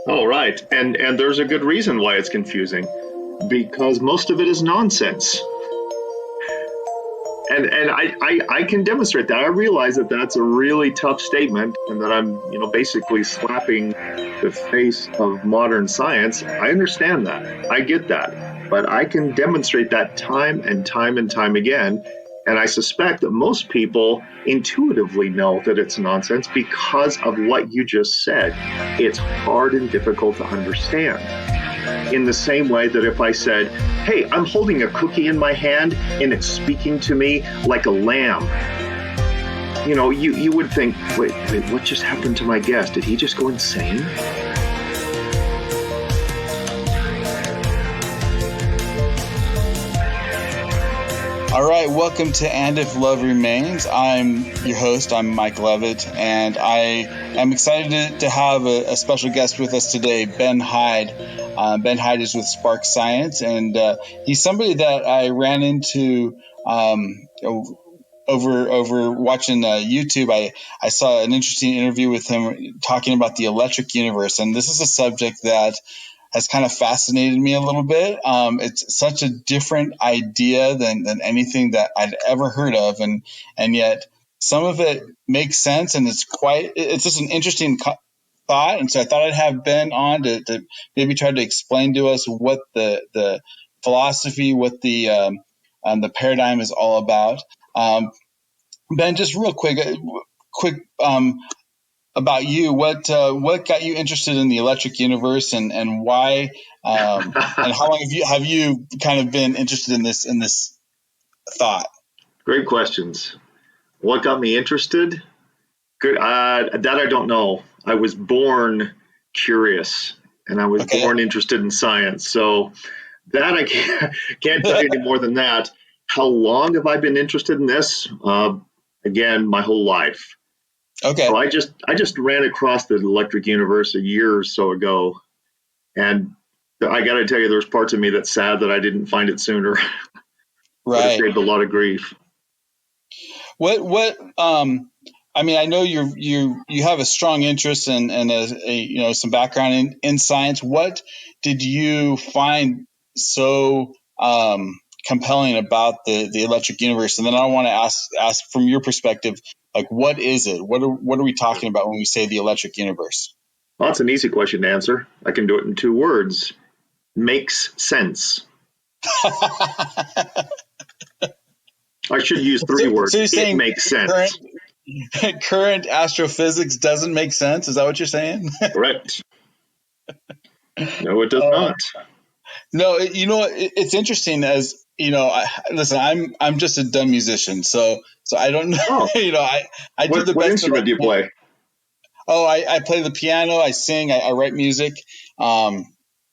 Oh, right. And there's a good reason why it's confusing, because most of it is nonsense. And I can demonstrate that. I realize that that's a really tough statement, and that I'm basically slapping the face of modern science. I understand that. I get that. But I can demonstrate that time and time and time again. And I suspect that most people intuitively know that it's nonsense because of what you just said. It's hard and difficult to understand. In the same way that if I said, hey, I'm holding a cookie in my hand and it's speaking to me like a lamb, you would think, wait, what just happened to my guest? Did he just go insane? All right, welcome to And If Love Remains. I'm your host, I'm Mike Levitt, and I am excited to have a special guest with us today, Ben Hyde. Ben Hyde is with Spark Science, and he's somebody that I ran into over watching YouTube. I saw an interesting interview with him talking about the electric universe, and this is a subject that has kind of fascinated me a little bit. It's such a different idea than anything that I'd ever heard of, and yet some of it makes sense, and it's just an interesting thought. And so I thought I'd have Ben on to maybe try to explain to us what the philosophy, what the paradigm is all about. Ben, just real quick about you. What got you interested in the electric universe, and why, and how long have you kind of been interested in this thought? Great questions. What got me interested? Good. That I don't know. I was born curious, and I was born interested in science. So that I can't tell you any more than that. How long have I been interested in this? Again, my whole life. Okay. So I just ran across the electric universe a year or so ago, and I got to tell you, there's parts of me that's sad that I didn't find it sooner. Would have saved a lot of grief. What I mean, I know you have a strong interest and some background in science. What did you find so compelling about the electric universe? And then I want to ask from your perspective, like, what is it? What are we talking about when we say the electric universe? Well, that's an easy question to answer. I can do it in 2 words. Makes sense. I should use 3 words. So you're saying it makes sense. Current astrophysics doesn't make sense? Is that what you're saying? Correct. No, it does not. No, it's interesting. As you know, listen, I'm just a dumb musician, so I don't know. Oh. I do the best. What instrument do you play? Oh, I play the piano. I sing. I write music. That's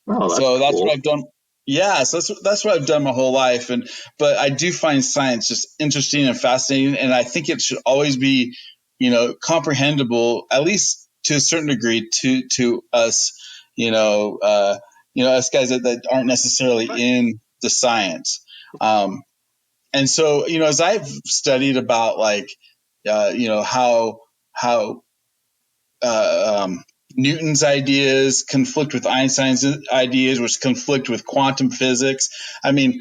cool. What I've done. Yeah, so that's what I've done my whole life. But I do find science just interesting and fascinating, and I think it should always be, comprehensible, at least to a certain degree, to us, us guys that aren't necessarily in the science. And so, as I've studied about how Newton's ideas conflict with Einstein's ideas, which conflict with quantum physics. I mean,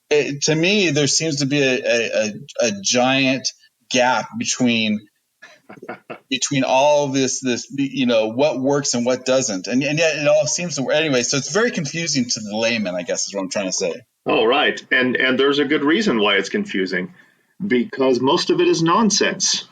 to me, there seems to be a giant gap between all of this, what works and what doesn't. And yet it all seems to work anyway. So it's very confusing to the layman, I guess is what I'm trying to say. Oh, right. And there's a good reason why it's confusing, because most of it is nonsense.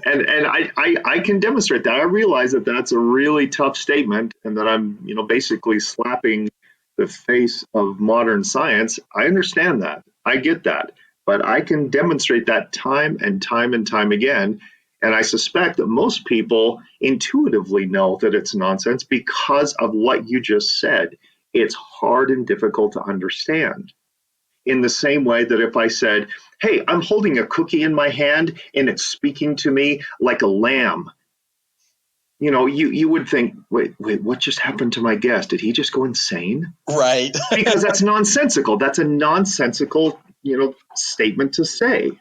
and I can demonstrate that. I realize that that's a really tough statement, and that I'm basically slapping the face of modern science. I understand that. I get that. But I can demonstrate that time and time and time again. And I suspect that most people intuitively know that it's nonsense because of what you just said. It's hard and difficult to understand. In the same way that if I said, hey, I'm holding a cookie in my hand and it's speaking to me like a lamb, you would think, wait, what just happened to my guest? Did he just go insane? Right. Because that's nonsensical. That's a nonsensical, statement to say.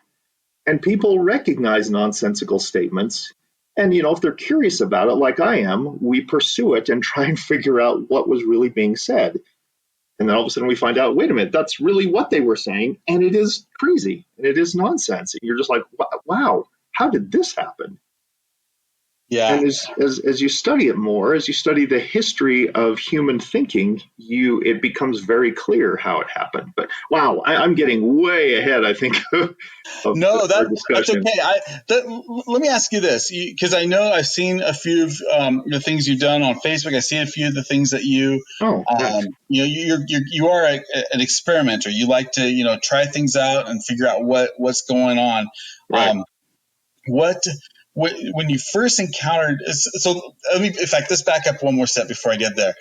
And people recognize nonsensical statements And, if they're curious about it, like I am, we pursue it and try and figure out what was really being said. And then all of a sudden we find out, wait a minute, that's really what they were saying. And it is crazy and it is nonsense. And you're just like, wow, how did this happen? Yeah. And as you study it more, as you study the history of human thinking, it becomes very clear how it happened. But wow, I'm getting way ahead, I think, of No, our that's discussion. okay. Let me ask you this, because I know I've seen a few of the things you've done on Facebook. I see a few of the things that Oh, thanks. you are an experimenter. You like to try things out and figure out what's going on. Right. Um, what when you first encountered, so let me, in fact, let's back up one more step before I get there.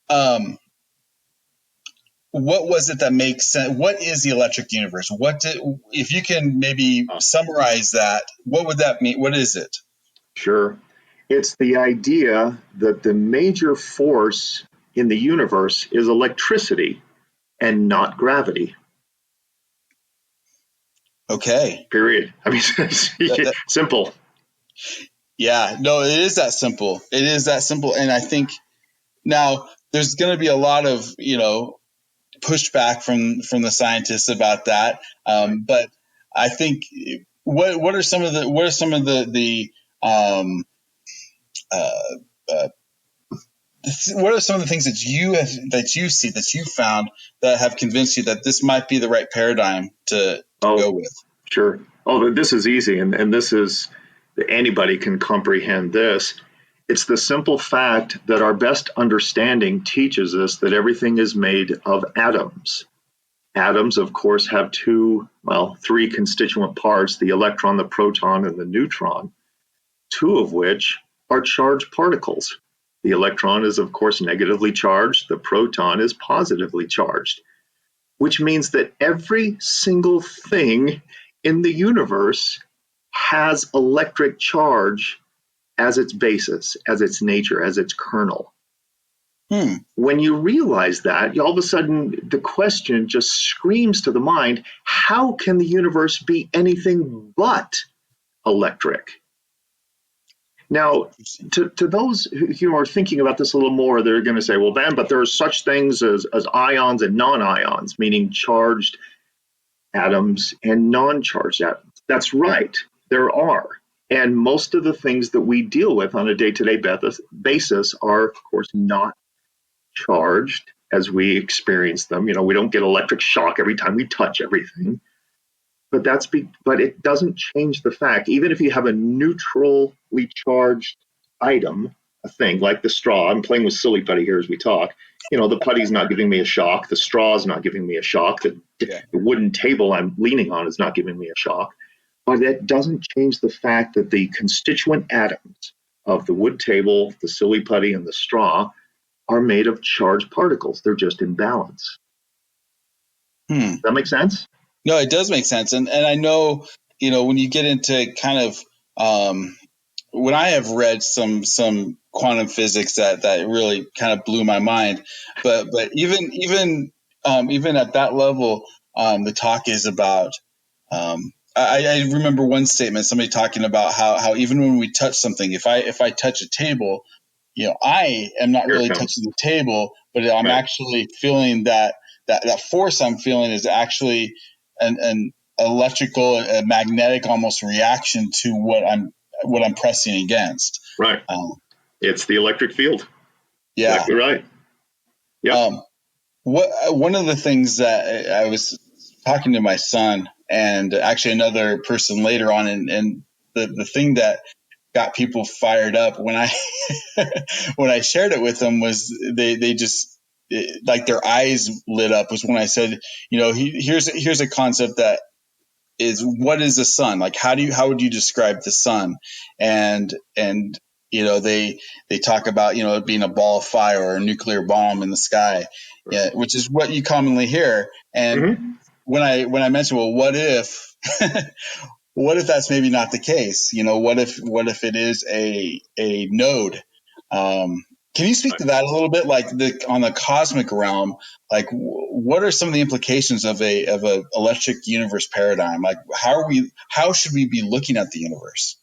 Um, what was it that makes sense? What is the electric universe? If you can maybe Oh, summarize that, what would that mean? What is it? sure. It's the idea that the major force in the universe is electricity and not gravity. Okay. Period. I mean, That, simple. yeah, no, it is that simple. It is that simple. And I think now there's going to be a lot of, pushback from the scientists about that. Right. But I think what are some of the um, uh, uh, what are some of the things that you see that you found that have convinced you that this might be the right paradigm to Oh, go with? sure. Oh, this is easy, and this is anybody can comprehend this. It's the simple fact that our best understanding teaches us that everything is made of atoms. Atoms, of course, have three constituent parts: the electron, the proton, and the neutron, two of which are charged particles. The electron is, of course, negatively charged, the proton is positively charged, which means that every single thing in the universe has electric charge as its basis, as its nature, as its kernel. Hmm. When you realize that, all of a sudden the question just screams to the mind, how can the universe be anything but electric? Now, to those who are thinking about this a little more, they're going to say, well, Ben, but there are such things as ions and non ions, meaning charged atoms and non charged atoms. That's right, there are. And most of the things that we deal with on a day to day basis are, of course, not charged as we experience them. We don't get electric shock every time we touch everything. But it doesn't change the fact, even if you have a neutrally charged item, a thing like the straw. I'm playing with silly putty here as we talk. The putty's not giving me a shock. The straw's not giving me a shock. Yeah. The wooden table I'm leaning on is not giving me a shock. But that doesn't change the fact that the constituent atoms of the wood table, the silly putty, and the straw are made of charged particles. They're just in balance. Hmm. Does that make sense? No, it does make sense, and I know when you get into kind of when I have read some quantum physics that really kind of blew my mind, but even at that level, the talk is about. I remember one statement, somebody talking about how even when we touch something, if I touch a table, I am not Here it really comes. touching the table, but I'm Right. actually feeling that force I'm feeling is actually an electrical, a magnetic almost reaction to what I'm pressing against. Right. Um, It's the electric field. yeah. Exactly right. Yep. Um, one of the things that I was talking to my son and actually another person later on, and the thing that got people fired up when I when I shared it with them was they just like their eyes lit up was when I said, here's a concept that is, what is the sun? Like, how would you describe the sun? And they talk about it being a ball of fire or a nuclear bomb in the sky, yeah, which is what you commonly hear. And Mm-hmm. when I mentioned, well, what if what if that's maybe not the case? What if it is a node? Um, can you speak Right. to that a little bit, like on the cosmic realm? Like, what are some of the implications of a electric universe paradigm? Like, how should we be looking at the universe?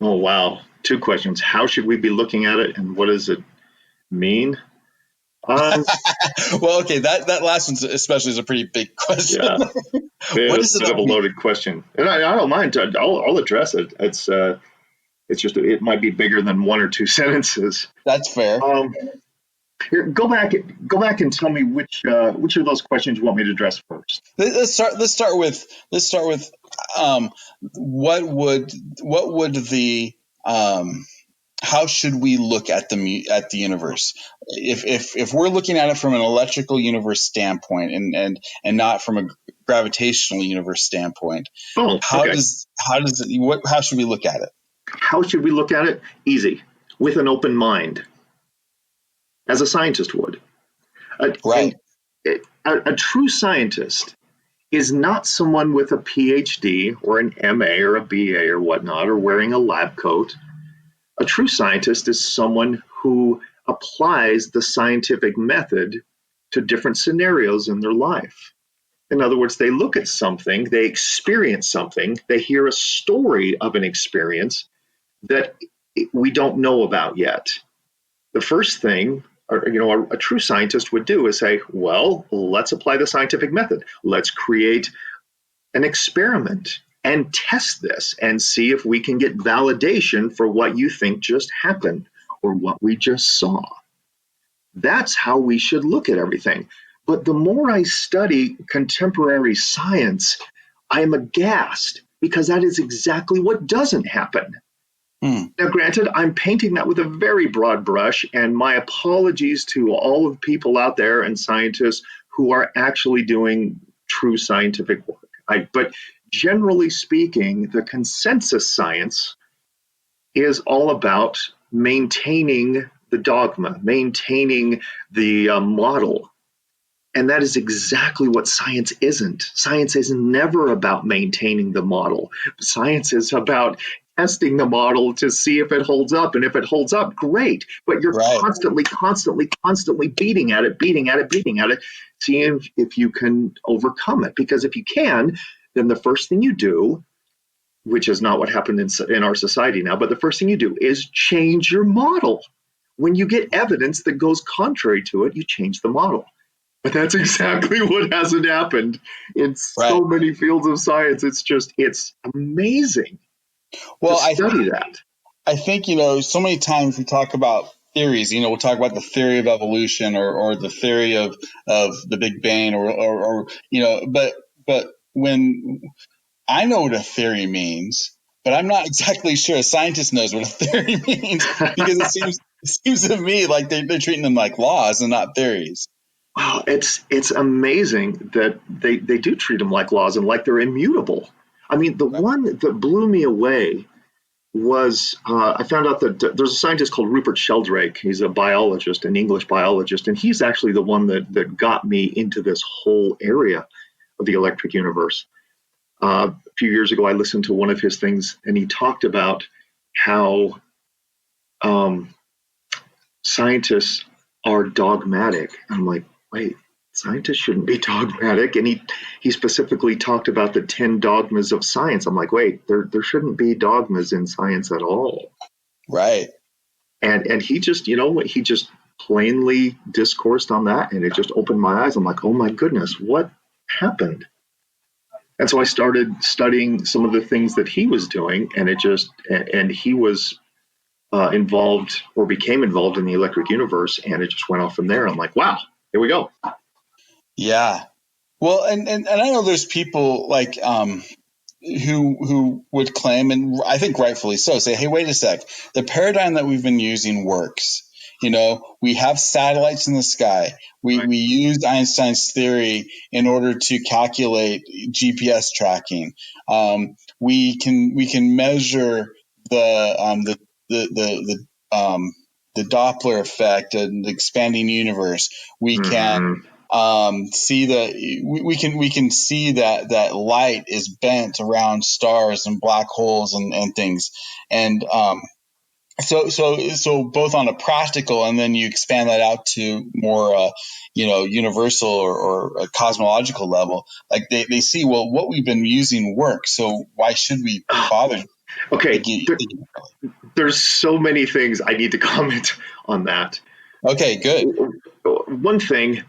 Oh, wow. Two questions. How should we be looking at it, and what does it mean? Um, Well, okay, that last one especially is a pretty big question. yeah, bit What of, does it bit of all a mean? loaded question, and I don't mind. I'll address it. It's just it might be bigger than one or two sentences. That's fair. Um, Here, go back and tell me which of those questions you want me to address first. Let's start with um, what would the how should we look at the universe if we're looking at it from an electrical universe standpoint and not from a gravitational universe standpoint? Oh, okay. How should we look at it? How should we look at it? Easy, with an open mind, as a scientist would. And Right. a true scientist is not someone with a PhD or an MA or a BA or whatnot, or wearing a lab coat. A true scientist is someone who applies the scientific method to different scenarios in their life. In other words, they look at something, they experience something, they hear a story of an experience that we don't know about yet. The first thing, a true scientist would do is say, well, let's apply the scientific method. Let's create an experiment and test this and see if we can get validation for what you think just happened or what we just saw. That's how we should look at everything. But the more I study contemporary science, I am aghast because that is exactly what doesn't happen. Hmm. Now, granted, I'm painting that with a very broad brush, and my apologies to all of the people out there and scientists who are actually doing true scientific work. But generally speaking, the consensus science is all about maintaining the dogma, maintaining the model. And that is exactly what science isn't. Science is never about maintaining the model. Science is about testing the model to see if it holds up. And if it holds up, great. But you're Right. constantly beating at it, beating at it, seeing if you can overcome it. Because if you can, then the first thing you do, which is not what happened in our society now, but the first thing you do is change your model. When you get evidence that goes contrary to it, you change the model. But that's exactly what hasn't happened in Right. so many fields of science. It's amazing to Well, study that. I think, so many times we talk about theories. We'll talk about the theory of evolution or the theory of the Big Bang but when I know what a theory means, but I'm not exactly sure a scientist knows what a theory means because it seems to me like they're treating them like laws and not theories. Wow, it's amazing that they do treat them like laws and like they're immutable. I mean, the one that blew me away was I found out that there's a scientist called Rupert Sheldrake. He's a biologist, an English biologist, and he's actually the one that got me into this whole area of the electric universe. A few years ago, I listened to one of his things, and he talked about how um, scientists are dogmatic. I'm like, wait, scientists shouldn't be dogmatic. And he specifically talked about the 10 dogmas of science. I'm like, wait, there shouldn't be dogmas in science at all. Right. And he just, he just plainly discoursed on that, and it just opened my eyes. I'm like, oh my goodness, what happened? And so I started studying some of the things that he was doing, and he was involved or became involved in the electric universe, and it just went off from there. I'm like, wow, here we go. Yeah. Well, and I know there's people like who would claim, and I think rightfully so, say, hey, wait a sec, the paradigm that we've been using works. We have satellites in the sky. We Right. we use Einstein's theory in order to calculate GPS tracking. We can measure the Doppler effect and the expanding universe. We can Mm-hmm. see we can see that light is bent around stars and black holes and things, and so both on a practical, and then you expand that out to more universal or a cosmological level. Like they see, well, what we've been using works, so why should we bother? Okay, Think there's so many things I need to comment on that. okay, good. One thing,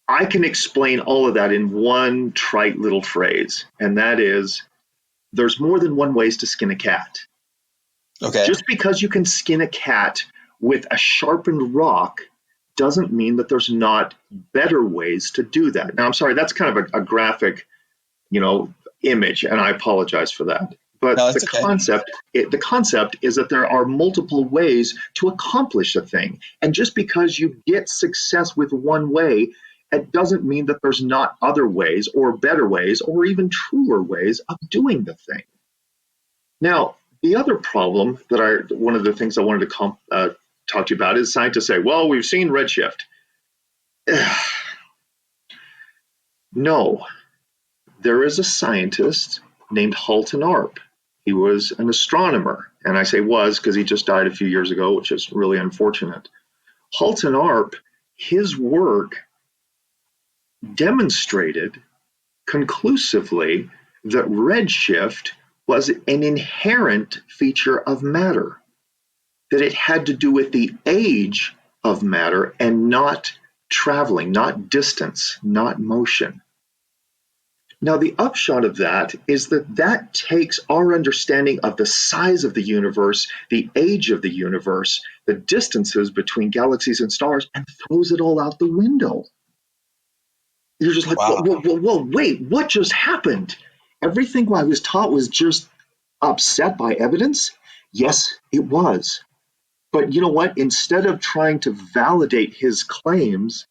I can explain all of that in one trite little phrase, and that is there's more than one ways to skin a cat. Okay. Just because you can skin a cat with a sharpened rock doesn't mean that there's not better ways to do that. Now, I'm sorry, that's kind of a graphic, you know, image, and I apologize for that. No, But it's okay. the concept is that there are multiple ways to accomplish a thing, and just because you get success with one way, it doesn't mean that there's not other ways, or better ways, or even truer ways of doing the thing. Now, the other problem that one of the things I wanted to talk to you about is scientists say, well, we've seen redshift. No, there is a scientist named Halton Arp. He was an astronomer, and I say was because he just died a few years ago, which is really unfortunate. Halton Arp, his work demonstrated conclusively that redshift was an inherent feature of matter, that it had to do with the age of matter and not traveling, not distance, not motion. Now, the upshot of that is that that takes our understanding of the size of the universe, the age of the universe, the distances between galaxies and stars, and throws it all out the window. You're just like, whoa, Wow. whoa, whoa, whoa, wait, what just happened? Everything I was taught was just upset by evidence? Yes, it was. But you know what? Instead of trying to validate his claims,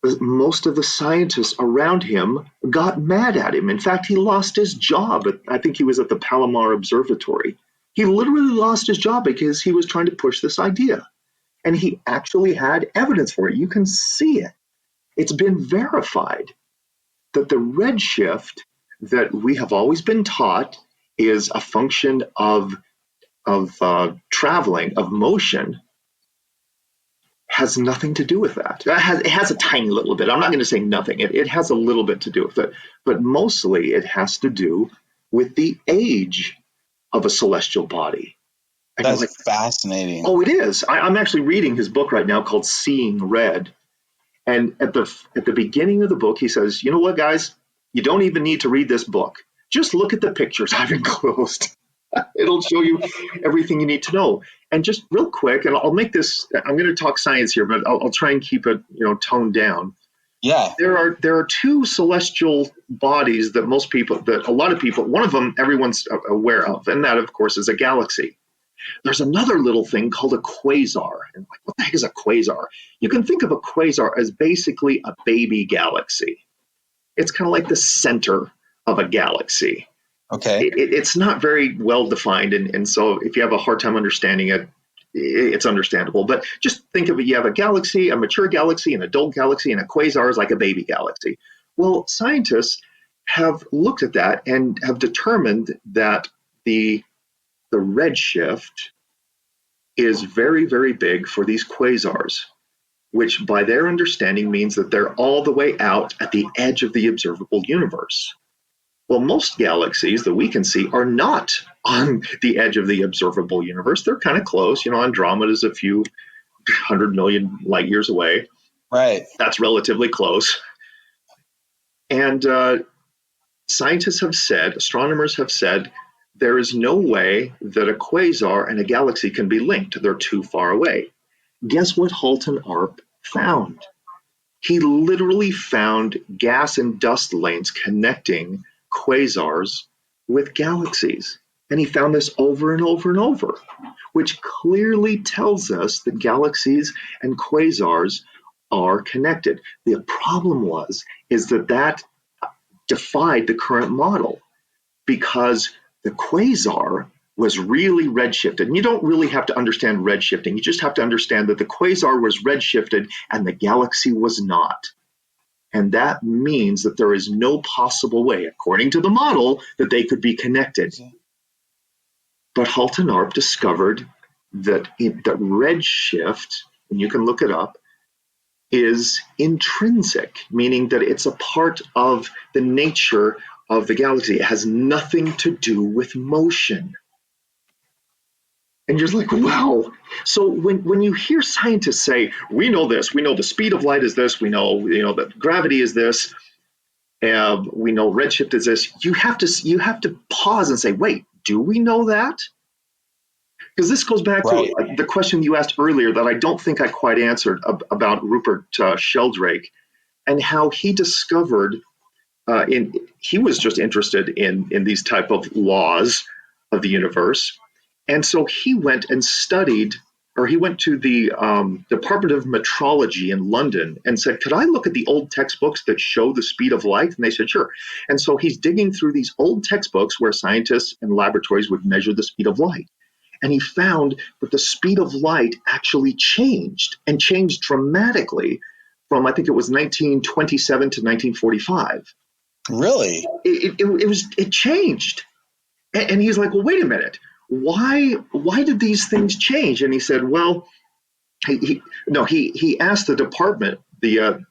most of the scientists around him got mad at him. In fact, he lost his job. I think he was at the Palomar Observatory. He literally lost his job because he was trying to push this idea. And he actually had evidence for it. You can see it. It's been verified that the redshift that we have always been taught is a function of traveling, of motion, has nothing to do with that. It has a tiny little bit. I'm not going to say nothing. It has a little bit to do with it, but mostly it has to do with the age of a celestial body. And you're like, That's fascinating. oh, it is. I'm actually reading his book right now called Seeing Red. And at the beginning of the book, he says, you know what, guys, you don't even need to read this book. Just look at the pictures I've enclosed. It'll show you everything you need to know. And just real quick, and I'll make this, I'm going to talk science here, but I'll try and keep it, toned down. Yeah. There are two celestial bodies that a lot of people, one of them everyone's aware of, and that, of course, is a galaxy. There's another little thing called a quasar. And like, what the heck is a quasar? You can think of a quasar as basically a baby galaxy. It's kind of like the center of a galaxy. Okay. It's not very well defined, and so if you have a hard time understanding it, it's understandable. But just think of it: you have a galaxy, a mature galaxy, an adult galaxy, and a quasar is like a baby galaxy. Well, scientists have looked at that and have determined that the redshift is very, very big for these quasars, which by their understanding means that they're all the way out at the edge of the observable universe. Well, most galaxies that we can see are not on the edge of the observable universe. They're kind of close. Andromeda is a few 100 million light years away. Right. That's relatively close. And astronomers have said, there is no way that a quasar and a galaxy can be linked. They're too far away. Guess what Halton Arp found? He literally found gas and dust lanes connecting quasars with galaxies. And he found this over and over and over, which clearly tells us that galaxies and quasars are connected. The problem is that defied the current model, because the quasar was really redshifted. And you don't really have to understand redshifting. You just have to understand that the quasar was redshifted and the galaxy was not. And that means that there is no possible way, according to the model, that they could be connected. But Halton Arp discovered that redshift, and you can look it up, is intrinsic, meaning that it's a part of the nature of the galaxy. It has nothing to do with motion. And you're like, wow. So when you hear scientists say, we know this, we know the speed of light is this, we know, that gravity is this, we know redshift is this, you have to pause and say, wait, do we know that? Because this goes back to Right. the question you asked earlier that I don't think I quite answered about Rupert Sheldrake and how he discovered he was just interested in these type of laws of the universe, and so he went and studied, or he went to the Department of Metrology in London and said, "Could I look at the old textbooks that show the speed of light?" And they said, "Sure." And so he's digging through these old textbooks where scientists and laboratories would measure the speed of light. And he found that the speed of light actually changed and changed dramatically from, I think it was 1927 to 1945. Really? It changed. And he's like, well, wait a minute. Why did these things change? And he said, well, he asked the department, the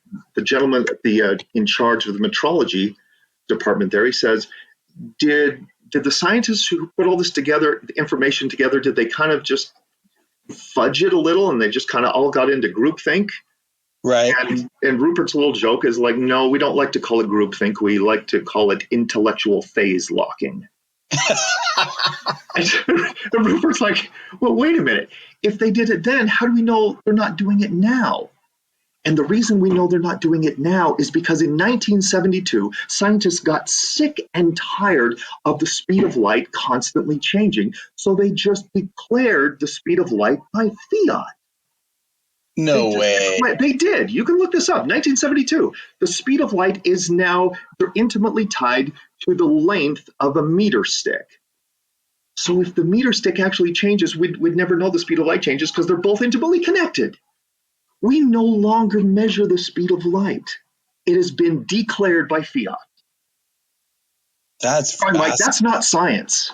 gentleman in charge of the metrology department there. He says, did the scientists who put all this together, the information together, did they kind of just fudge it a little and they just kind of all got into groupthink? Right. And Rupert's little joke is like, no, we don't like to call it groupthink. We like to call it intellectual phase locking. And Rupert's like, well, wait a minute. If they did it then, how do we know they're not doing it now? And the reason we know they're not doing it now is because in 1972, scientists got sick and tired of the speed of light constantly changing. So they just declared the speed of light by fiat. No way. They did. You can look this up. 1972. The speed of light is now they're intimately tied to the length of a meter stick. So if the meter stick actually changes, we'd never know the speed of light changes because they're both intimately connected. We no longer measure the speed of light. It has been declared by fiat. That's I'm like, that's not science.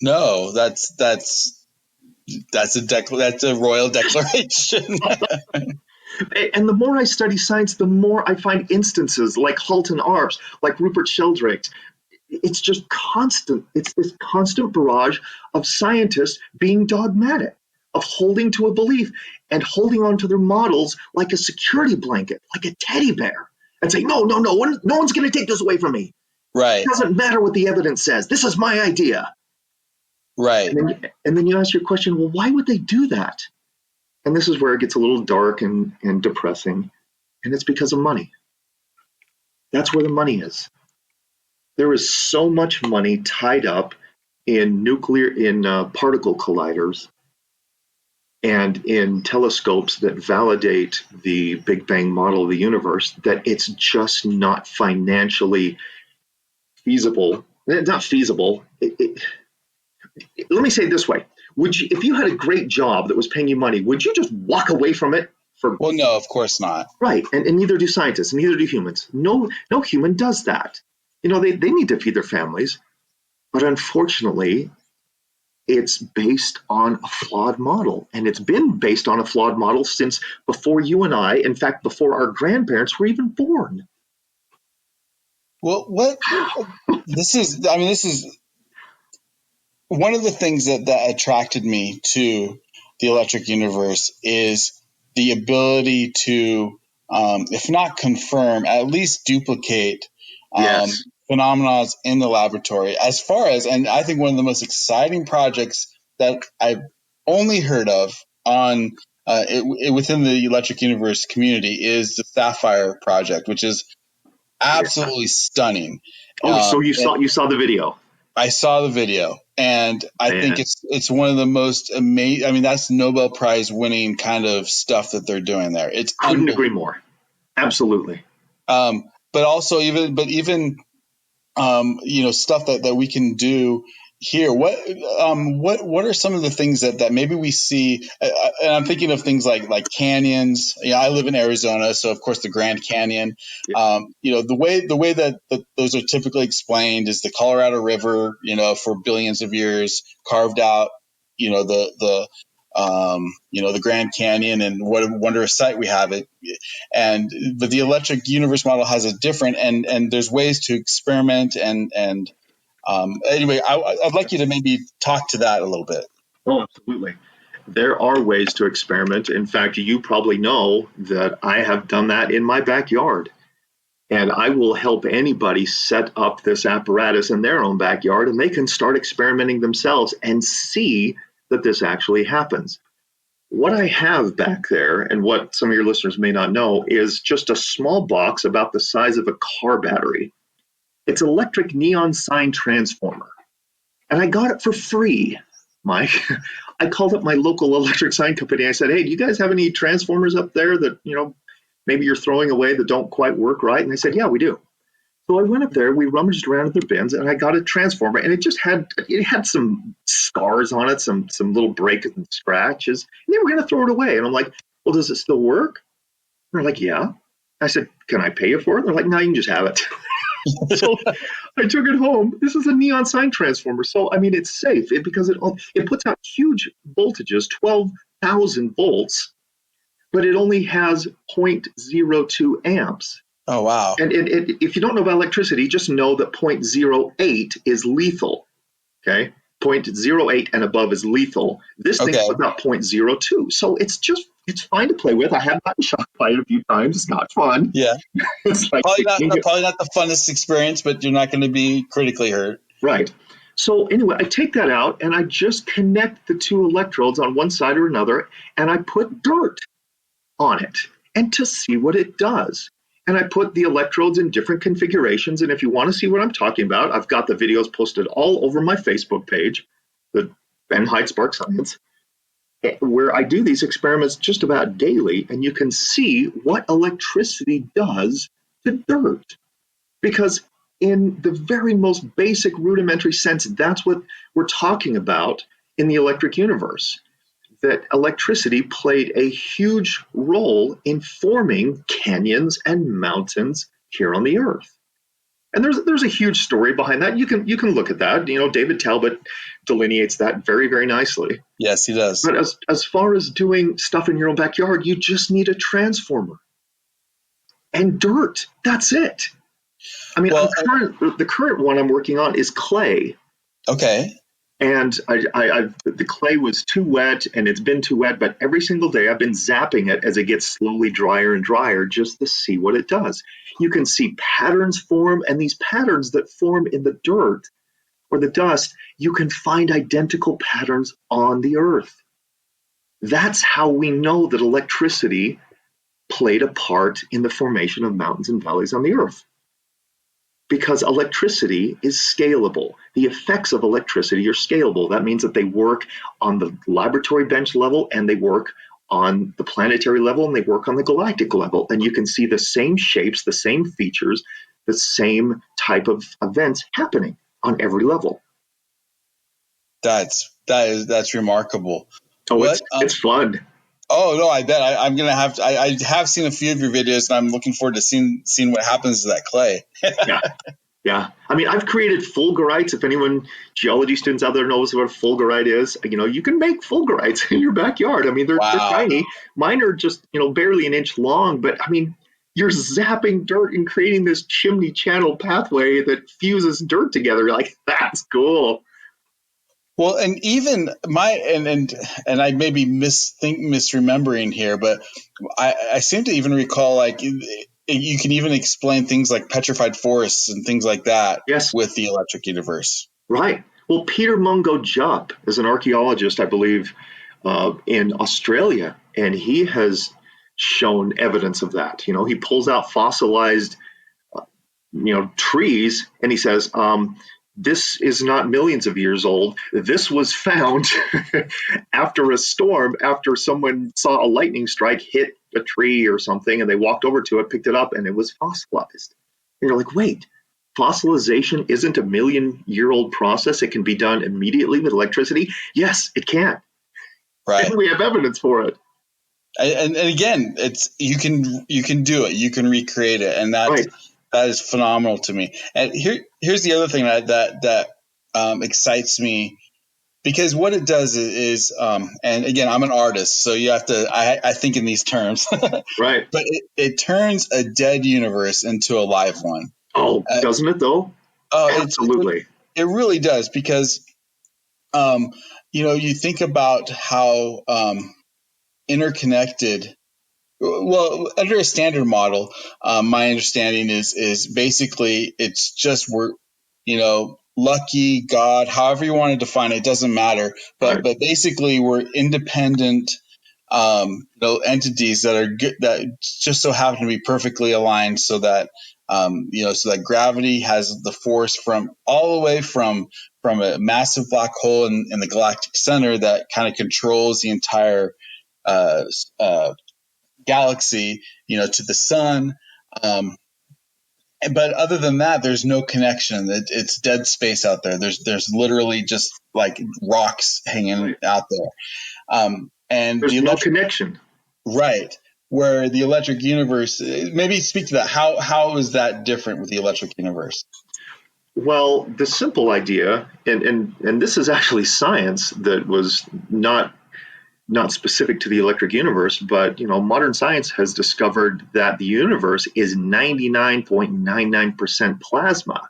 No, that's a royal declaration. And the more I study science, the more I find instances like Halton Arps, like Rupert Sheldrake. It's just constant. It's this constant barrage of scientists being dogmatic, of holding to a belief and holding on to their models like a security blanket, like a teddy bear, and saying, no, no one's going to take this away from me. Right. It doesn't matter what the evidence says. This is my idea. Right. And then you ask your question, well, why would they do that? And this is where it gets a little dark and depressing. And it's because of money. That's where the money is. There is so much money tied up in particle colliders and in telescopes that validate the Big Bang model of the universe that it's just not financially feasible. Not feasible. Let me say it this way: would you, if you had a great job that was paying you money, would you just walk away from it for? Well, no, of course not. Right, and neither do scientists, and neither do humans. No human does that. They need to feed their families, but unfortunately, it's based on a flawed model, and it's been based on a flawed model since before you and I, in fact, before our grandparents were even born. Well, this is one of the things that attracted me to the electric universe is the ability to, if not confirm, at least duplicate Yes. phenomena in the laboratory. As far as, and I think one of the most exciting projects that I've only heard of within the electric universe community is the Sapphire project, which is absolutely stunning. Oh, so you saw the video. I saw the video, and I think it's one of the most amazing. I mean, that's Nobel Prize winning kind of stuff that they're doing there. It's couldn't agree more. Absolutely. But also even stuff that we can do here. What are some of the things that maybe we see? And I'm thinking of things like canyons. I live in Arizona, so of course the Grand Canyon. Yeah. The way that those are typically explained is the Colorado River, for billions of years carved out, the Grand Canyon and what a wondrous sight we have it. But the electric universe model has a different, and there's ways to experiment. Anyway, I'd like you to maybe talk to that a little bit. Oh, absolutely. There are ways to experiment. In fact, you probably know that I have done that in my backyard. And I will help anybody set up this apparatus in their own backyard, and they can start experimenting themselves and see that this actually happens. What I have back there, and what some of your listeners may not know, is just a small box about the size of a car battery. It's an electric neon sign transformer. And I got it for free, Mike. I called up my local electric sign company. I said, hey, do you guys have any transformers up there that, maybe you're throwing away that don't quite work right? And they said, yeah, we do. So I went up there, we rummaged around in their bins, and I got a transformer, and it had some scars on it, some little breaks and scratches, and they were going to throw it away. And I'm like, well, does it still work? And they're like, yeah. I said, can I pay you for it? They're like, no, you can just have it. So I took it home. This is a neon sign transformer. So, I mean, it's safe because it puts out huge voltages, 12,000 volts, but it only has 0.02 amps. Oh, wow. And if you don't know about electricity, just know that 0.08 is lethal. Okay. 0.08 and above is lethal. This thing puts out 0.02. So it's fine to play with. I have gotten shocked by it a few times. It's not fun. Yeah. It's like probably not the funnest experience, but you're not going to be critically hurt. Right. So anyway, I take that out and I just connect the two electrodes on one side or another, and I put dirt on it and to see what it does. And I put the electrodes in different configurations. And if you want to see what I'm talking about, I've got the videos posted all over my Facebook page, the Hyde Spark Science, where I do these experiments just about daily. And you can see what electricity does to dirt. Because in the very most basic rudimentary sense, that's what we're talking about in the electric universe. That electricity played a huge role in forming canyons and mountains here on the Earth. And there's a huge story behind that. You can look at that. David Talbot delineates that very, very nicely. Yes, he does. But as far as doing stuff in your own backyard, you just need a transformer and dirt. That's it. I mean, the current one I'm working on is clay. Okay. And the clay was too wet, and it's been too wet, but every single day I've been zapping it as it gets slowly drier and drier just to see what it does. You can see patterns form, and these patterns that form in the dirt or the dust, you can find identical patterns on the Earth. That's how we know that electricity played a part in the formation of mountains and valleys on the Earth. Because electricity is scalable. The effects of electricity are scalable. That means that they work on the laboratory bench level, and they work on the planetary level, and they work on the galactic level. And you can see the same shapes, the same features, the same type of events happening on every level. That's remarkable. Oh, it's fun. Oh no, I bet I'm gonna have to. I have seen a few of your videos, and I'm looking forward to seeing what happens to that clay. Yeah. I mean, I've created fulgurites. If anyone, geology students out there knows what a fulgurite is, you can make fulgurites in your backyard. I mean, they're tiny. Mine are just, barely an inch long, but I mean, you're zapping dirt and creating this chimney channel pathway that fuses dirt together. Like, that's cool. Well, and even and I may be misremembering here, but I seem to even recall you can even explain things like petrified forests and things like that with the electric universe. Right. Well, Peter Mungo Jupp is an archaeologist, I believe, in Australia, and he has shown evidence of that. He pulls out fossilized, trees, and he says, this is not millions of years old. This was found after a storm, after someone saw a lightning strike hit a tree or something, and they walked over to it, picked it up, and it was fossilized. And you're like, wait, fossilization isn't a million-year-old process? It can be done immediately with electricity? Yes, it can. Right. And we have evidence for it. And again, it's you can do it. You can recreate it, and that is phenomenal to me. And here's the other thing that excites me because what it does is and again, I'm an artist, so you have to, I think in these terms, but Right. it turns a dead universe into a live one. Oh, Uh, doesn't it though? Absolutely. it really does, because um, you think about how interconnected. Well, under a standard model, my understanding is basically it's just we're, lucky, God, however you want to define it, it doesn't matter. But Right. but basically we're independent, entities that are good, that just so happen to be perfectly aligned, so that so that gravity has the force from all the way from a massive black hole in the galactic center that kind of controls the entire uh, uh, galaxy, to the sun. Um, but other than that, there's no connection. It's dead space out there. There's literally just like rocks hanging Right. out there. And the There's no electric, connection. right, where the electric universe, maybe speak to that. How is that different with the electric universe? Well, the simple idea, and this is actually science that was not specific to the electric universe, but modern science has discovered that the universe is 99.99% plasma.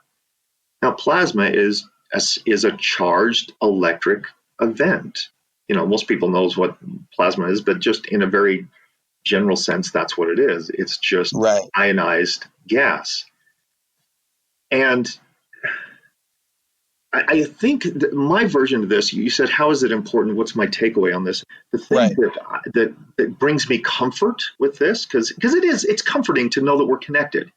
Now, plasma is a charged electric event. Most people knows what plasma is, but just in a very general sense, that's what it is. It's just Right, ionized gas. And I think that my version of this, you said, how is it important? What's my takeaway on this? The thing right, that brings me comfort with this, because it's comforting to know that we're connected.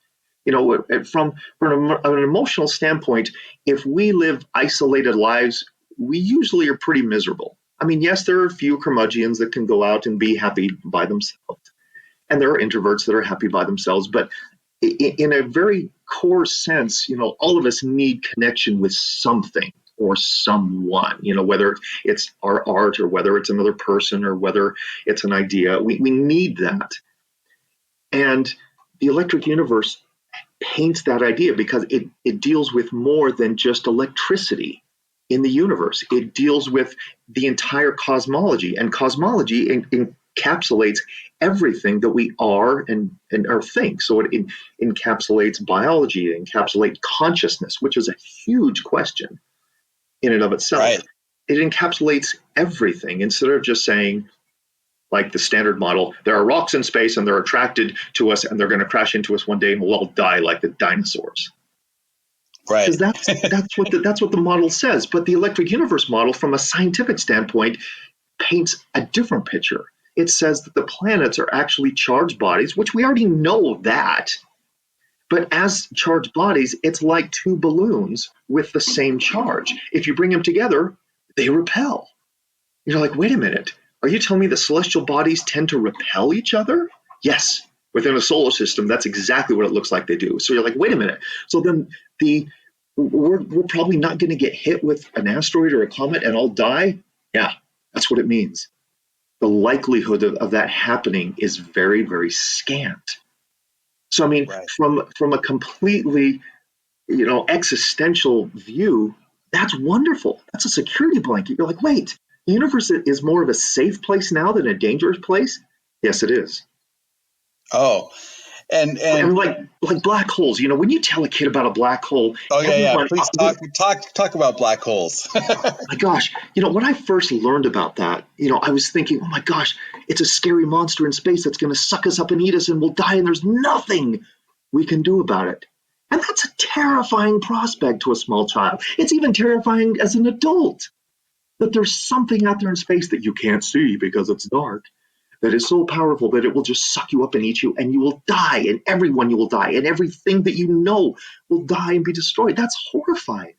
From an emotional standpoint, if we live isolated lives, we usually are pretty miserable. I mean, yes, there are a few curmudgeons that can go out and be happy by themselves, and there are introverts that are happy by themselves. But in a very core sense, all of us need connection with something or someone, whether it's our art or whether it's another person or whether it's an idea. We need that. And the electric universe paints that idea because it deals with more than just electricity in the universe. It deals with the entire cosmology, and cosmology encapsulates everything that we are and or think. So it encapsulates biology, it encapsulates consciousness, which is a huge question in and of itself. right. It encapsulates everything instead of just saying, like the standard model, there are rocks in space and they're attracted to us and they're going to crash into us one day and we'll all die like the dinosaurs. Right. Because that's what the model says. But the electric universe model, from a scientific standpoint, paints a different picture. It says that the planets are actually charged bodies, which we already know that. But as charged bodies, it's like two balloons with the same charge. If you bring them together, they repel. You're like, wait a minute. Are you telling me the celestial bodies tend to repel each other? Yes. Within a solar system, that's exactly what it looks like they do. So you're like, wait a minute. So then we're probably not going to get hit with an asteroid or a comet and all die? Yeah, that's what it means. The likelihood of that happening is very, very scant. So I mean, Right. from a completely existential view, that's wonderful. That's a security blanket. You're like, wait, the universe is more of a safe place now than a dangerous place? Yes, it is. Oh, and And like black holes, when you tell a kid about a black hole, oh, yeah, yeah. everyone, Please talk about black holes. my gosh, when I first learned about that, I was thinking, oh my gosh, it's a scary monster in space that's going to suck us up and eat us and we'll die and there's nothing we can do about it. And that's a terrifying prospect to a small child. It's even terrifying as an adult that there's something out there in space that you can't see because it's dark, that is so powerful that it will just suck you up and eat you and you will die, and everyone you will die, and everything that you know will die and be destroyed. That's horrifying.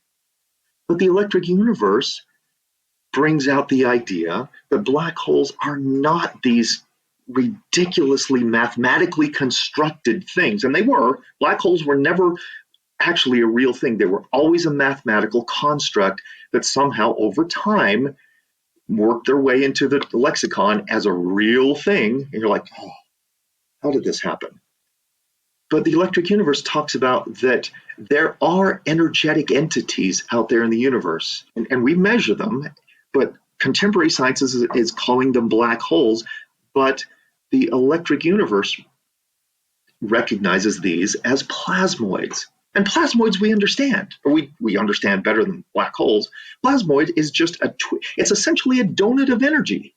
But the electric universe brings out the idea that black holes are not these ridiculously mathematically constructed things. And they were. Black holes were never actually a real thing. They were always a mathematical construct that somehow over time worked their way into the lexicon as a real thing. And you're like, oh, how did this happen? But the electric universe talks about that there are energetic entities out there in the universe, and we measure them, But contemporary science is calling them black holes, but the electric universe recognizes these as plasmoids. And plasmoids we understand, or we understand better than black holes. Plasmoid is just it's essentially a donut of energy,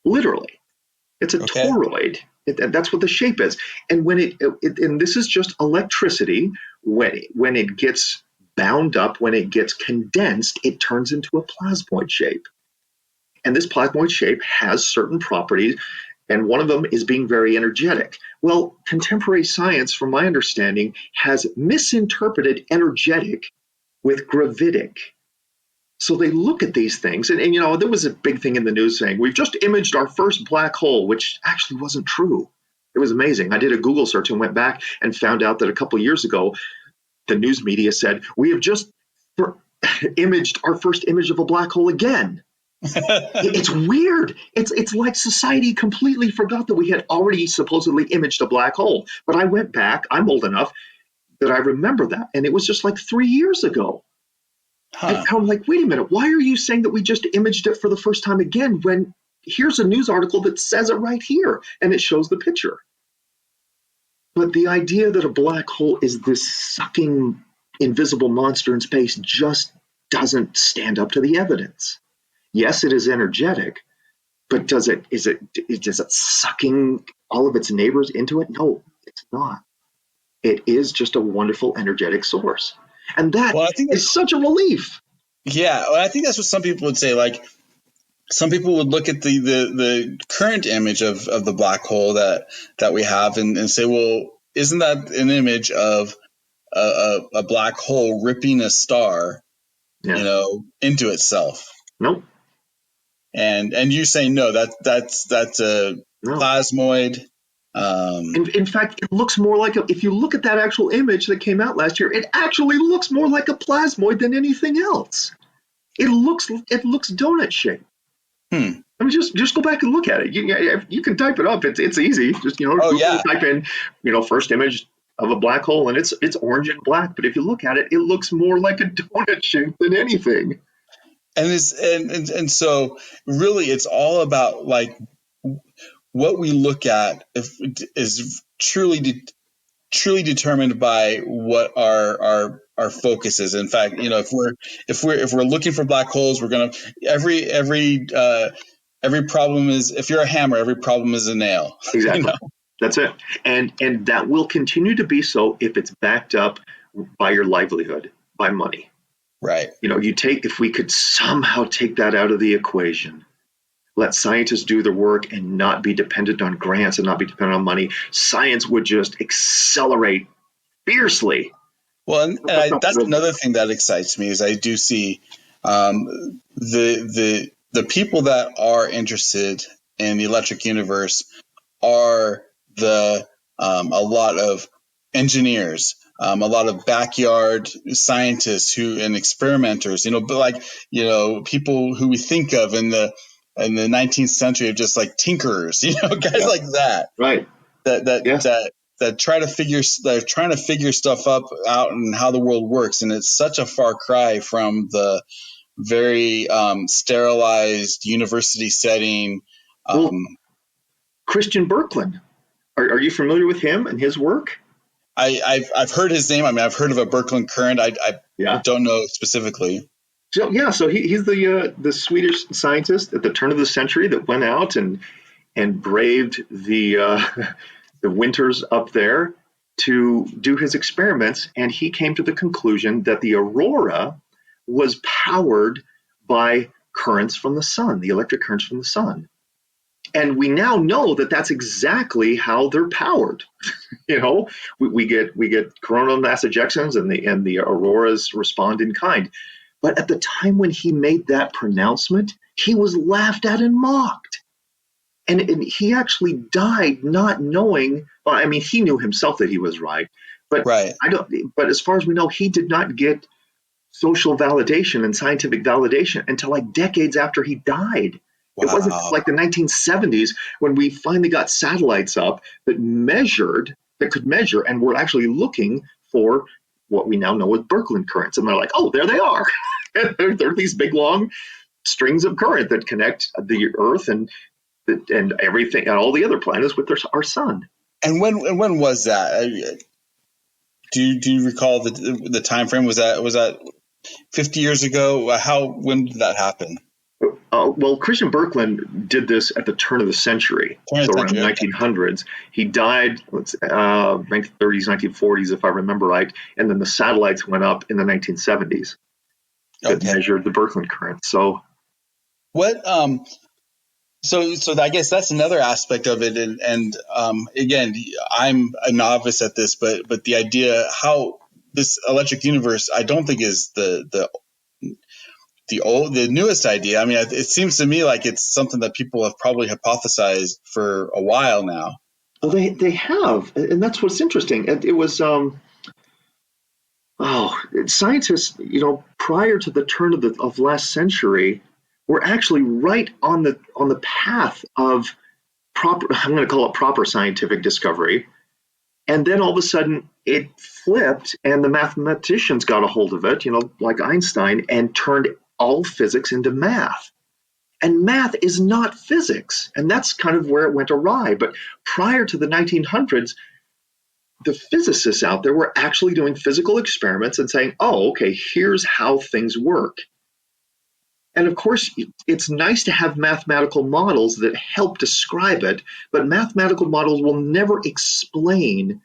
literally. It's a Okay. toroid. That's what the shape is. And and this is just electricity. When it gets bound up, when it gets condensed, it turns into a plasmoid shape. And this plasmoid shape has certain properties, and one of them is being very energetic. Well, contemporary science, from my understanding, has misinterpreted energetic with gravitic. So they look at these things, and there was a big thing in the news saying, we've just imaged our first black hole, which actually wasn't true. It was amazing. I did a Google search and went back and found out that a couple of years ago, the news media said, we have just imaged our first image of a black hole again. It's weird. It's like society completely forgot that we had already supposedly imaged a black hole. But I went back, I'm old enough that I remember that, and it was just like 3 years ago. And I'm like, wait a minute, why are you saying that we just imaged it for the first time again when here's a news article that says it right here and it shows the picture? But the idea that a black hole is this sucking invisible monster in space just doesn't stand up to the evidence. Yes, it is energetic, but is it sucking all of its neighbors into it? No, it's not. It is just a wonderful energetic source. And that Well, I think is such a relief. yeah, well, I think that's what some people would say. Like some people would look at the current image of the black hole that we have and say, well, isn't that an image of a black hole ripping a star, Yeah. into itself? Nope. And you say no, that's a No. plasmoid. In fact, it looks more like if you look at that actual image that came out last year, it actually looks more like a plasmoid than anything else. It looks donut shaped. Hmm. I mean, just go back and look at it. You can type it up. It's easy. Just Oh Google, yeah. type in first image of a black hole, and it's orange and black. But if you look at it, it looks more like a donut shape than anything. And so really it's all about like what we look at is truly determined by what our focus is. In fact, if we're looking for black holes, we're gonna every problem is, if you're a hammer, every problem is a nail. Exactly. That's it. And that will continue to be so if it's backed up by your livelihood, by money. Right. If we could somehow take that out of the equation, let scientists do their work and not be dependent on grants and not be dependent on money, science would just accelerate fiercely. Well, and that's another thing that excites me is I do see the people that are interested in the electric universe are a lot of engineers, a lot of backyard scientists and experimenters, but like, people who we think of in the 19th century of just like tinkerers, guys like that. Right. Yes. That they're trying to figure stuff out and how the world works. And it's such a far cry from the very sterilized university setting. Well, Christian Birkeland, are you familiar with him and his work? I've heard his name. I mean, I've heard of a Birkeland current. I don't know specifically. So he's the Swedish scientist at the turn of the century that went out and braved the winters up there to do his experiments, and he came to the conclusion that the aurora was powered by currents from the sun, the electric currents from the sun. And we now know that that's exactly how they're powered. We get coronal mass ejections, and the auroras respond in kind. But at the time when he made that pronouncement, he was laughed at and mocked. And he actually died not knowing. Well, I mean, he knew himself that he was right, but right. But as far as we know, he did not get social validation and scientific validation until like decades after he died. Wow. It wasn't like the 1970s when we finally got satellites up that could measure, and were actually looking for what we now know as Birkeland currents. And they're like, oh, there they are. They're these big, long strings of current that connect the Earth and everything and all the other planets with our sun. And when was that? Do you recall the time frame? Was that 50 years ago? When did that happen? Well, Christian Birkeland did this at the turn of the century, so around Okay. 1900s. He died 1930s, 1940s, if I remember right, and then the satellites went up in the 1970s that measured the Birkeland current. So what? So I guess that's another aspect of it, and again, I'm a novice at this, but the idea how this electric universe, I don't think is the newest idea. I mean, it seems to me like it's something that people have probably hypothesized for a while now. well, they have, and that's what's interesting. It was scientists, prior to the turn of last century, were actually right on the path of proper. I'm going to call it proper scientific discovery, and then all of a sudden it flipped, and the mathematicians got a hold of it, like Einstein, and turned all physics into math. And math is not physics, and that's kind of where it went awry. But prior to the 1900s, the physicists out there were actually doing physical experiments and saying, oh, okay, here's how things work. And of course, it's nice to have mathematical models that help describe it, but mathematical models will never explain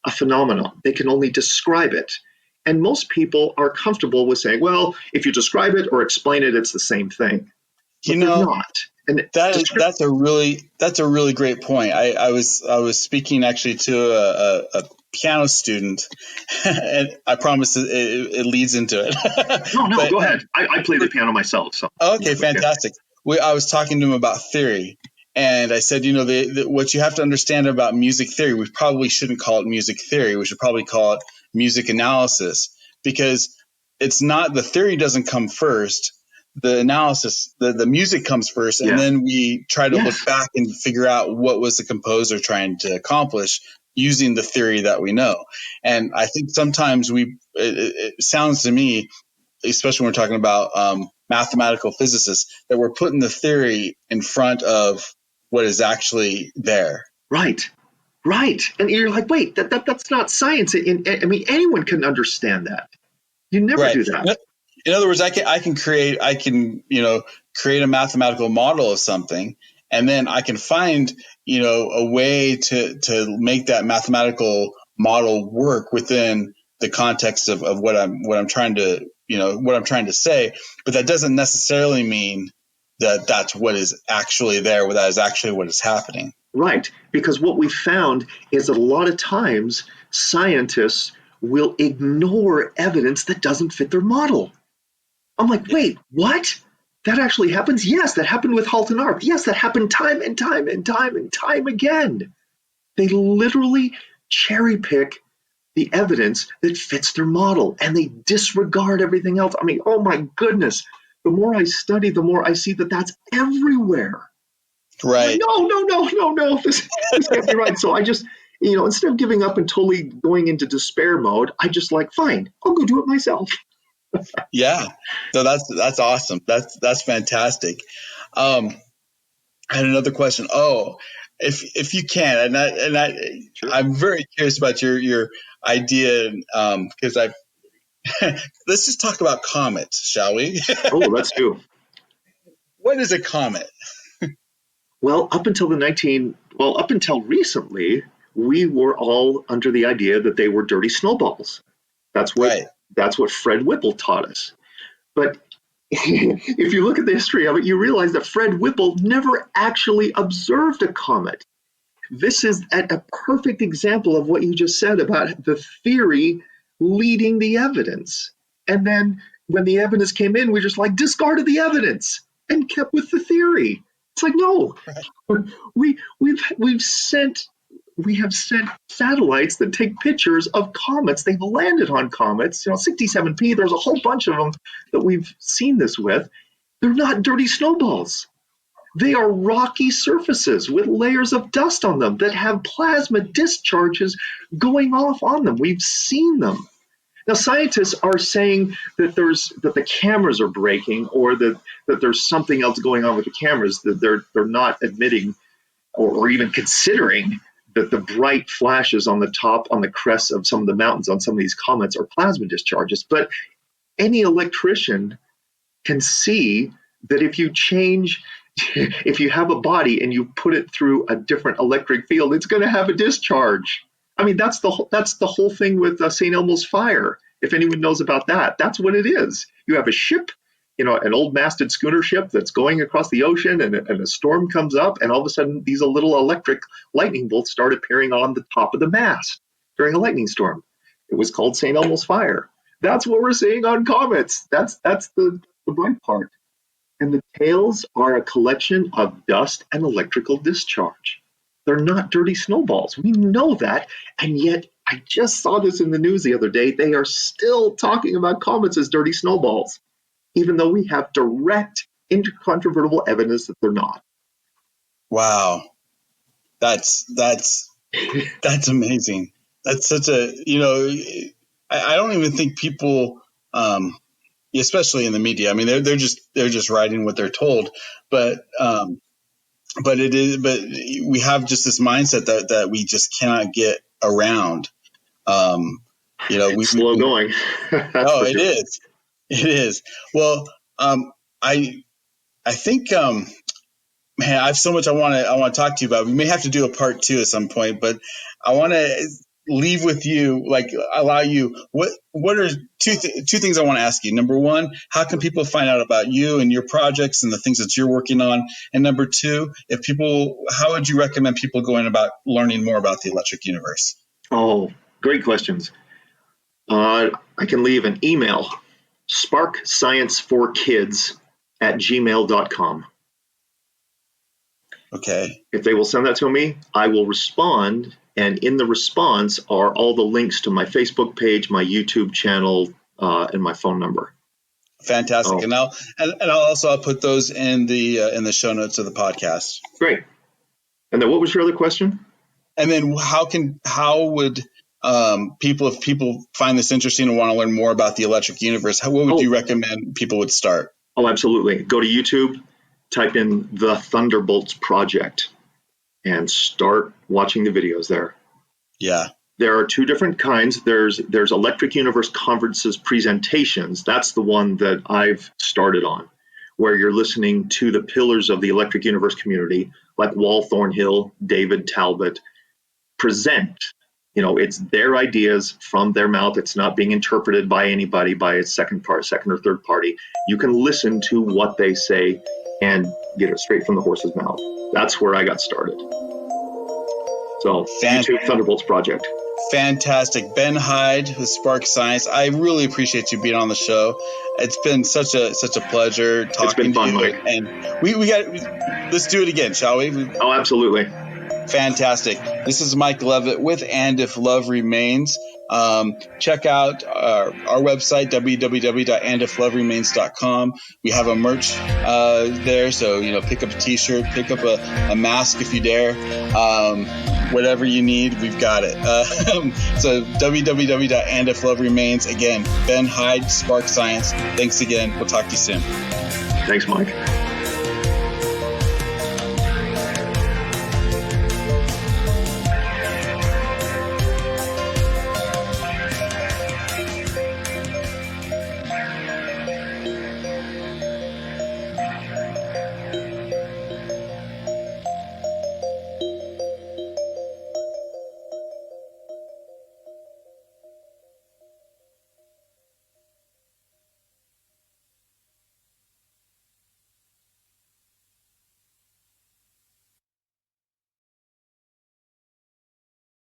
a phenomenon. They can only describe it. And most people are comfortable with saying, well, if you describe it or explain it, it's the same thing. But they're not. And that's a really great point. I was speaking actually to a piano student, and I promise it leads into it. No, go ahead. I play the piano myself. So okay, fantastic. I was talking to him about theory, and I said, what you have to understand about music theory, we probably shouldn't call it music theory. We should probably call it music analysis, because it's not, the theory doesn't come first. The analysis, the music comes first, and then we try to look back and figure out what was the composer trying to accomplish using the theory that we know. And I think sometimes it sounds to me, especially when we're talking about mathematical physicists, that we're putting the theory in front of what is actually there. Right. And you're like, wait, that's not science. I mean, anyone can understand that. You never do that. In other words, I can create a mathematical model of something, and then I can find, a way to make that mathematical model work within the context of what I'm trying to say. But that doesn't necessarily mean that that's what is actually there, or that is actually what is happening. Right. Because what we found is that a lot of times scientists will ignore evidence that doesn't fit their model. I'm like, wait, what? That actually happens? Yes, that happened with Halton Arc. Yes, that happened time and time and time and time again. They literally cherry pick the evidence that fits their model, and they disregard everything else. I mean, oh my goodness. The more I study, the more I see that that's everywhere. Right. Like, no. This can't be right. So I just, instead of giving up and totally going into despair mode, I just like, fine, I'll go do it myself. Yeah. So that's awesome. That's fantastic. I had another question. Oh, if you can, Sure. I'm very curious about your idea, because let's just talk about comets, shall we? Oh, let's do. What is a comet? Well, up until recently, we were all under the idea that they were dirty snowballs. That's what Fred Whipple taught us. But if you look at the history of it, you realize that Fred Whipple never actually observed a comet. This is a perfect example of what you just said about the theory leading the evidence. And then when the evidence came in, we just discarded the evidence and kept with the theory. It's like, no, we have sent satellites that take pictures of comets. They've landed on comets, 67P. There's a whole bunch of them that we've seen this with. They're not dirty snowballs. They are rocky surfaces with layers of dust on them that have plasma discharges going off on them. We've seen them. Now, scientists are saying that the cameras are breaking, or that there's something else going on with the cameras, that they're not admitting or even considering that the bright flashes on the crests of some of the mountains on some of these comets are plasma discharges. But any electrician can see that if you have a body and you put it through a different electric field, it's going to have a discharge. I mean, that's the whole thing with St. Elmo's fire. If anyone knows about that, that's what it is. You have a ship, an old masted schooner ship that's going across the ocean, and a storm comes up, and all of a sudden these little electric lightning bolts start appearing on the top of the mast during a lightning storm. It was called St. Elmo's fire. That's what we're seeing on comets. That's the bright part. And the tails are a collection of dust and electrical discharge. They're not dirty snowballs. We know that. And yet, I just saw this in the news the other day. They are still talking about comets as dirty snowballs, even though we have direct, incontrovertible evidence that they're not. Wow. That's amazing. That's such a, I don't even think people, especially in the media, I mean, they're just writing what they're told, but we have just this mindset that we just cannot get around. Slow going. Oh, it is. Well, I think, man, I have so much I want to talk to you about. We may have to do a part 2 at some point, but I want to leave with you, allow you. What are two things I want to ask you? Number one, how can people find out about you and your projects and the things that you're working on? And number two, how would you recommend people going about learning more about the electric universe? Oh, great questions. I can leave an email, sparkscience4kids@gmail.com. Okay. If they will send that to me, I will respond. And in the response are all the links to my Facebook page, my YouTube channel, and my phone number. Fantastic. Oh. And I'll put those in the show notes of the podcast. Great. And then what was your other question? And then how would if people find this interesting and want to learn more about the electric universe, what would you recommend people would start? Oh, absolutely. Go to YouTube, type in the Thunderbolts Project, and start watching the videos there. Yeah. There are two different kinds. There's Electric Universe Conferences presentations. That's the one that I've started on, where you're listening to the pillars of the Electric Universe community, like Wal Thornhill, David Talbot, present. It's their ideas from their mouth. It's not being interpreted by anybody, by a second or third party. You can listen to what they say and get it straight from the horse's mouth. That's where I got started. So, YouTube Thunderbolts Project. Fantastic. Ben Hyde with Spark Science. I really appreciate you being on the show. It's been such a pleasure talking It's been fun, to you. Mike. And let's do it again, shall we? Oh, absolutely. Fantastic. This is Mike Levitt with And If Love Remains. Check out our website, www.andifloveremains.com. We have a merch there, so pick up a t-shirt, pick up a mask if you dare. Whatever you need, we've got it. So www.andifloveremains. Again, Ben Hyde, Spark Science. Thanks again. We'll talk to you soon. Thanks, Mike.